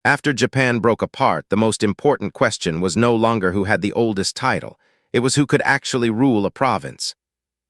After Japan broke apart, the most important question was no longer who had the oldest title. It was who could actually rule a province.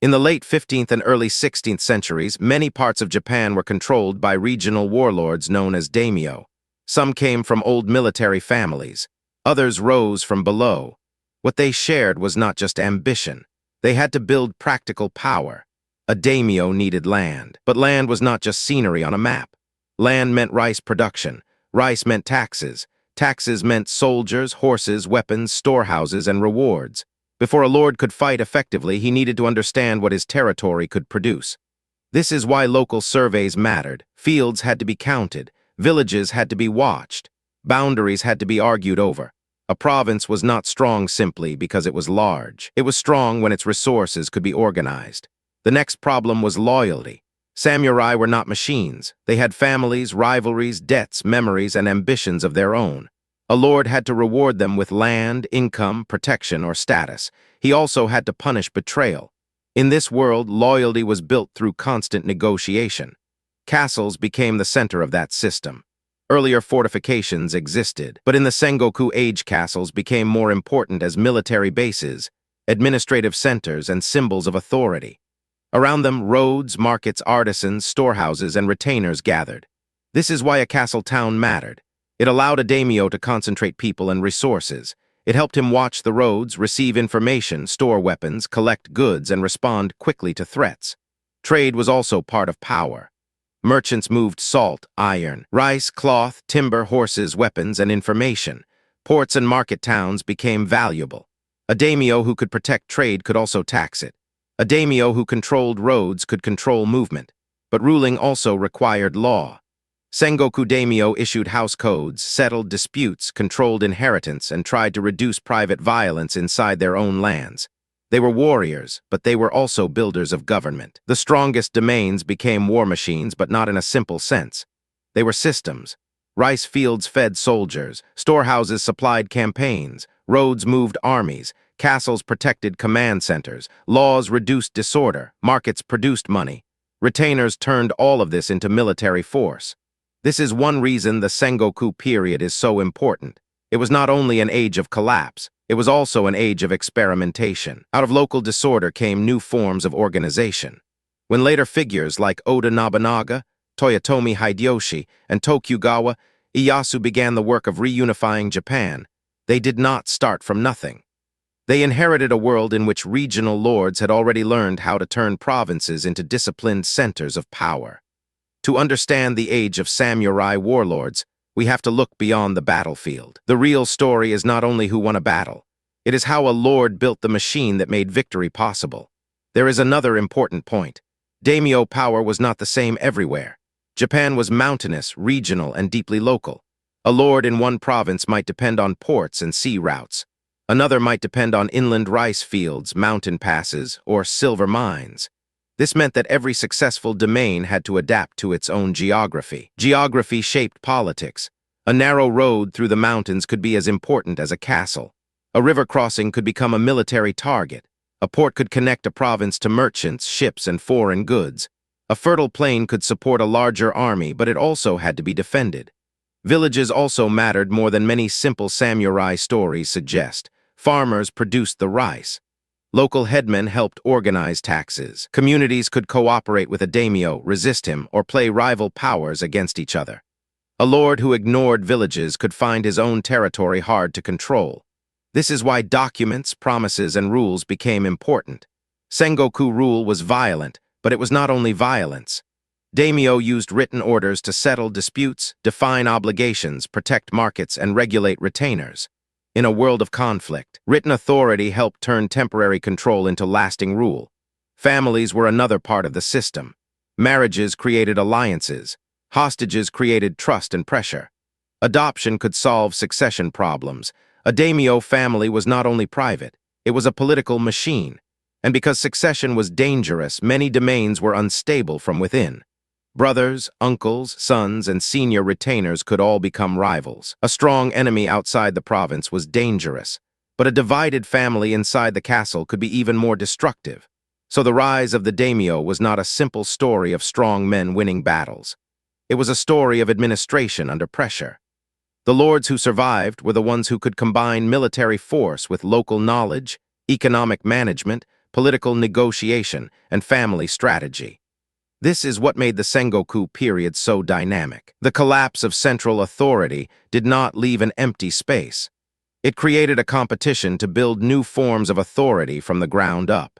In the late 15th and early 16th centuries, many parts of Japan were controlled by regional warlords known as daimyo. Some came from old military families. Others rose from below. What they shared was not just ambition. They had to build practical power. A daimyo needed land, but land was not just scenery on a map. Land meant rice production. Rice meant taxes. Taxes meant soldiers, horses, weapons, storehouses, and rewards. Before a lord could fight effectively, he needed to understand what his territory could produce. This is why local surveys mattered. Fields had to be counted. Villages had to be watched. Boundaries had to be argued over. A province was not strong simply because it was large. It was strong when its resources could be organized. The next problem was loyalty. Samurai were not machines. They had families, rivalries, debts, memories, and ambitions of their own. A lord had to reward them with land, income, protection, or status. He also had to punish betrayal. In this world, loyalty was built through constant negotiation. Castles became the center of that system. Earlier fortifications existed, but in the Sengoku age castles became more important as military bases, administrative centers, and symbols of authority. Around them, roads, markets, artisans, storehouses, and retainers gathered. This is why a castle town mattered. It allowed a daimyo to concentrate people and resources. It helped him watch the roads, receive information, store weapons, collect goods, and respond quickly to threats. Trade was also part of power. Merchants moved salt, iron, rice, cloth, timber, horses, weapons, and information. Ports and market towns became valuable. A daimyo who could protect trade could also tax it. A daimyo who controlled roads could control movement. But ruling also required law. Sengoku daimyo issued house codes, settled disputes, controlled inheritance, and tried to reduce private violence inside their own lands. They were warriors, but they were also builders of government. The strongest domains became war machines, but not in a simple sense. They were systems. Rice fields fed soldiers, storehouses supplied campaigns, roads moved armies, castles protected command centers, laws reduced disorder, markets produced money. Retainers turned all of this into military force. This is one reason the Sengoku period is so important. It was not only an age of collapse, it was also an age of experimentation. Out of local disorder came new forms of organization. When later figures like Oda Nobunaga, Toyotomi Hideyoshi, and Tokugawa Ieyasu began the work of reunifying Japan, they did not start from nothing. They inherited a world in which regional lords had already learned how to turn provinces into disciplined centers of power. To understand the age of samurai warlords, we have to look beyond the battlefield. The real story is not only who won a battle. It is how a lord built the machine that made victory possible. There is another important point. Daimyo power was not the same everywhere. Japan was mountainous, regional, and deeply local. A lord in one province might depend on ports and sea routes. Another might depend on inland rice fields, mountain passes, or silver mines. This meant that every successful domain had to adapt to its own geography. Geography shaped politics. A narrow road through the mountains could be as important as a castle. A river crossing could become a military target. A port could connect a province to merchants, ships, and foreign goods. A fertile plain could support a larger army, but it also had to be defended. Villages also mattered more than many simple samurai stories suggest. Farmers produced the rice. Local headmen helped organize taxes. Communities could cooperate with a daimyo, resist him, or play rival powers against each other. A lord who ignored villages could find his own territory hard to control. This is why documents, promises, and rules became important. Sengoku rule was violent, but it was not only violence. Daimyo used written orders to settle disputes, define obligations, protect markets, and regulate retainers. In a world of conflict, written authority helped turn temporary control into lasting rule. Families were another part of the system. Marriages created alliances. Hostages created trust and pressure. Adoption could solve succession problems. A daimyo family was not only private, it was a political machine. And because succession was dangerous, many domains were unstable from within. Brothers, uncles, sons, and senior retainers could all become rivals. A strong enemy outside the province was dangerous, but a divided family inside the castle could be even more destructive. So the rise of the daimyo was not a simple story of strong men winning battles. It was a story of administration under pressure. The lords who survived were the ones who could combine military force with local knowledge, economic management, political negotiation, and family strategy. This is what made the Sengoku period so dynamic. The collapse of central authority did not leave an empty space. It created a competition to build new forms of authority from the ground up.